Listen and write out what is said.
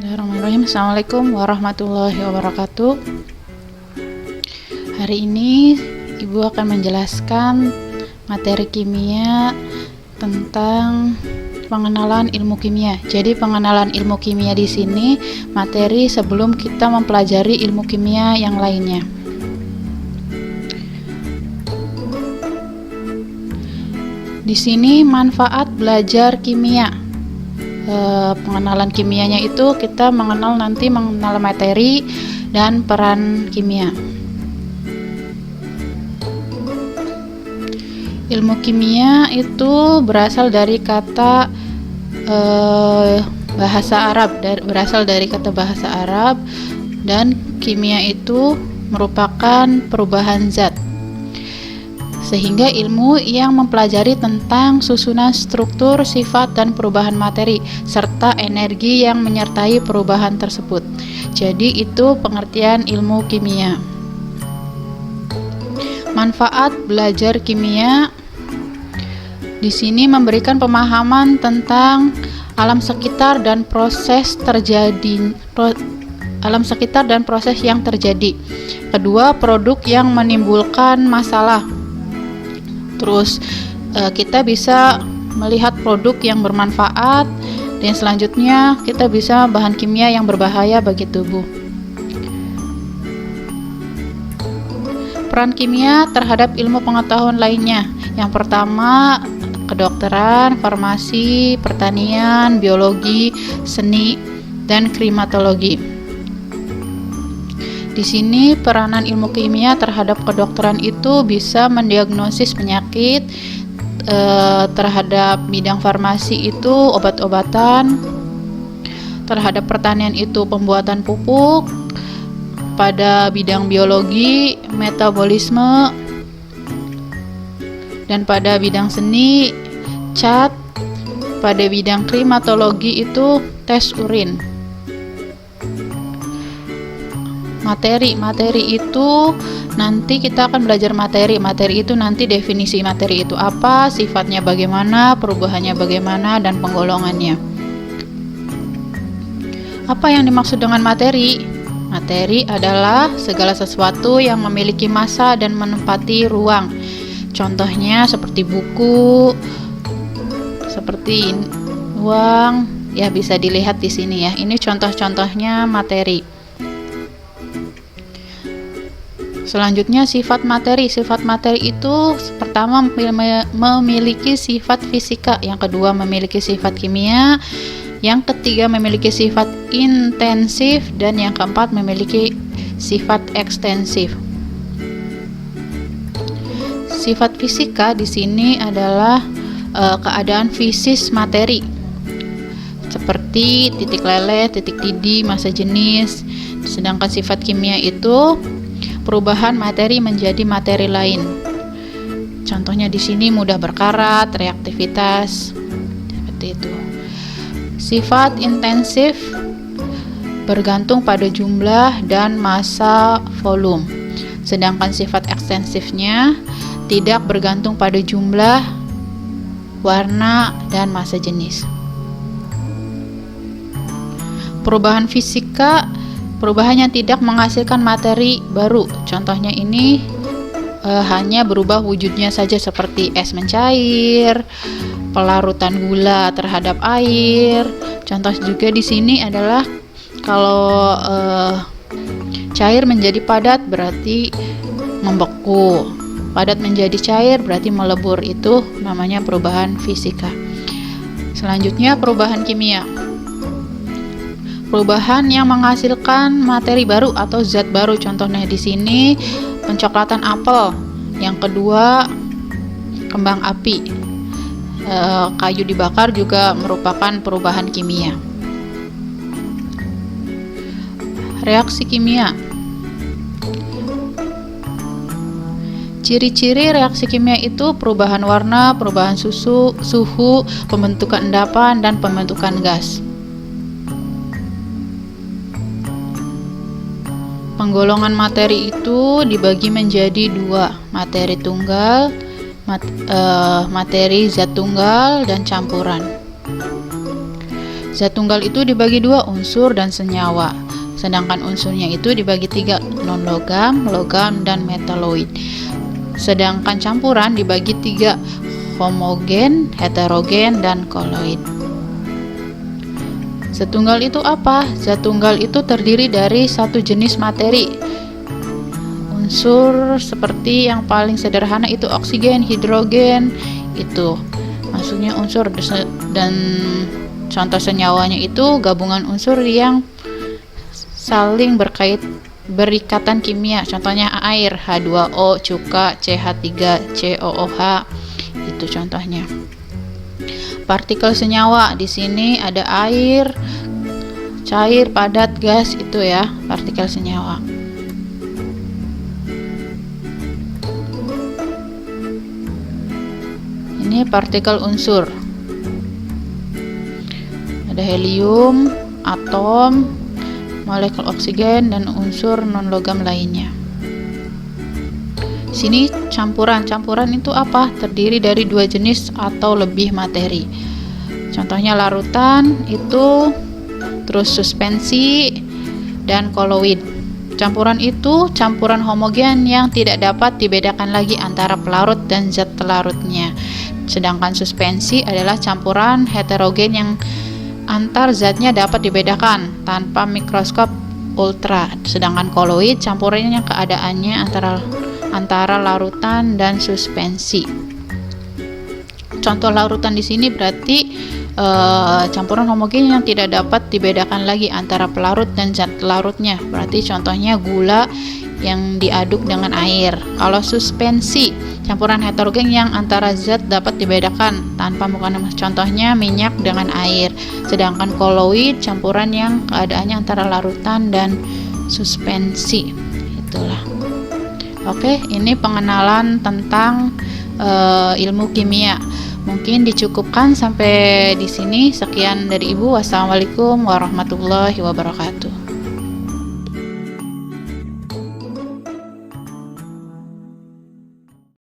Bismillahirrahmanirrahim. Assalamualaikum warahmatullahi wabarakatuh. Hari ini Ibu akan menjelaskan materi kimia tentang pengenalan ilmu kimia. Jadi pengenalan ilmu kimia di sini materi sebelum kita mempelajari ilmu kimia yang lainnya. Di sini manfaat belajar kimia. Pengenalan kimianya itu kita mengenal materi dan peran kimia. Ilmu kimia itu berasal dari kata bahasa Arab, dan kimia itu merupakan perubahan zat. Sehingga ilmu yang mempelajari tentang susunan struktur, sifat, dan perubahan materi, serta energi yang menyertai perubahan tersebut. Jadi itu pengertian ilmu kimia. Manfaat belajar kimia di sini memberikan pemahaman tentang alam sekitar dan proses yang terjadi. Kedua, produk yang menimbulkan masalah. Terus kita bisa melihat produk yang bermanfaat, dan selanjutnya kita bisa bahan kimia yang berbahaya bagi tubuh. Peran kimia terhadap ilmu pengetahuan lainnya. Yang pertama, kedokteran, farmasi, pertanian, biologi, seni, dan klimatologi. Di sini peranan ilmu kimia terhadap kedokteran itu bisa mendiagnosis penyakit, terhadap bidang farmasi itu obat-obatan, terhadap pertanian itu pembuatan pupuk, pada bidang biologi metabolisme, dan pada bidang seni cat, pada bidang klimatologi itu tes urin. Materi itu nanti kita akan belajar materi itu nanti definisi materi itu apa, sifatnya bagaimana, perubahannya bagaimana, dan penggolongannya. Apa yang dimaksud dengan materi? Materi adalah segala sesuatu yang memiliki massa dan menempati ruang. Contohnya seperti buku, seperti uang, ya bisa dilihat di sini ya. Ini contoh-contohnya materi. Selanjutnya sifat materi. Sifat materi itu pertama memiliki sifat fisika, yang kedua memiliki sifat kimia, yang ketiga memiliki sifat intensif, dan yang keempat memiliki sifat ekstensif. Sifat fisika di sini adalah keadaan fisis materi, seperti titik leleh, titik didih, massa jenis. Sedangkan sifat kimia itu perubahan materi menjadi materi lain. Contohnya di sini mudah berkarat, reaktivitas, seperti itu. Sifat intensif bergantung pada jumlah dan massa volume. Sedangkan sifat ekstensifnya tidak bergantung pada jumlah, warna, dan massa jenis. Perubahan fisika, perubahan yang tidak menghasilkan materi baru. Contohnya ini hanya berubah wujudnya saja, seperti es mencair, pelarutan gula terhadap air. Contoh juga di sini adalah kalau cair menjadi padat berarti membeku. Padat menjadi cair berarti melebur. Itu namanya perubahan fisika. Selanjutnya perubahan kimia. Perubahan yang menghasilkan materi baru atau zat baru. Contohnya di sini pencoklatan apel. Yang kedua, kembang api. Kayu dibakar juga merupakan perubahan kimia. Reaksi kimia. Ciri-ciri reaksi kimia itu perubahan warna, perubahan suhu, pembentukan endapan, dan pembentukan gas. Penggolongan materi itu dibagi menjadi dua, materi tunggal, materi zat tunggal, dan campuran. Zat tunggal itu dibagi dua, unsur dan senyawa. Sedangkan unsurnya itu dibagi tiga, non-logam, logam, dan metaloid. Sedangkan campuran dibagi tiga, homogen, heterogen, dan koloid. Zat tunggal itu apa? Zat tunggal itu terdiri dari satu jenis materi. Unsur seperti yang paling sederhana itu oksigen, hidrogen, itu maksudnya unsur, dan contoh senyawanya itu gabungan unsur yang saling berikatan kimia. Contohnya air, H2O, cuka, CH3COOH, itu contohnya. Partikel senyawa di sini ada air, cair, padat, gas, itu ya partikel senyawa. Ini partikel unsur. Ada helium, atom, molekul oksigen, dan unsur non-logam lainnya. Sini campuran. Campuran itu apa? Terdiri dari dua jenis atau lebih materi. Contohnya larutan itu, terus suspensi, dan koloid. Campuran itu campuran homogen yang tidak dapat dibedakan lagi antara pelarut dan zat pelarutnya. Sedangkan suspensi adalah campuran heterogen yang antar zatnya dapat dibedakan tanpa mikroskop ultra. Sedangkan koloid campuran yang keadaannya antara larutan dan suspensi. Contoh larutan di sini berarti campuran homogen yang tidak dapat dibedakan lagi antara pelarut dan zat pelarutnya. Berarti contohnya gula yang diaduk dengan air. Kalau suspensi, campuran heterogen yang antara zat dapat dibedakan tanpa mengandung, contohnya minyak dengan air. Sedangkan koloid campuran yang keadaannya antara larutan dan suspensi. Itulah. Oke, ini pengenalan tentang ilmu kimia. Mungkin dicukupkan sampai di sini. Sekian dari Ibu. Wassalamualaikum warahmatullahi wabarakatuh.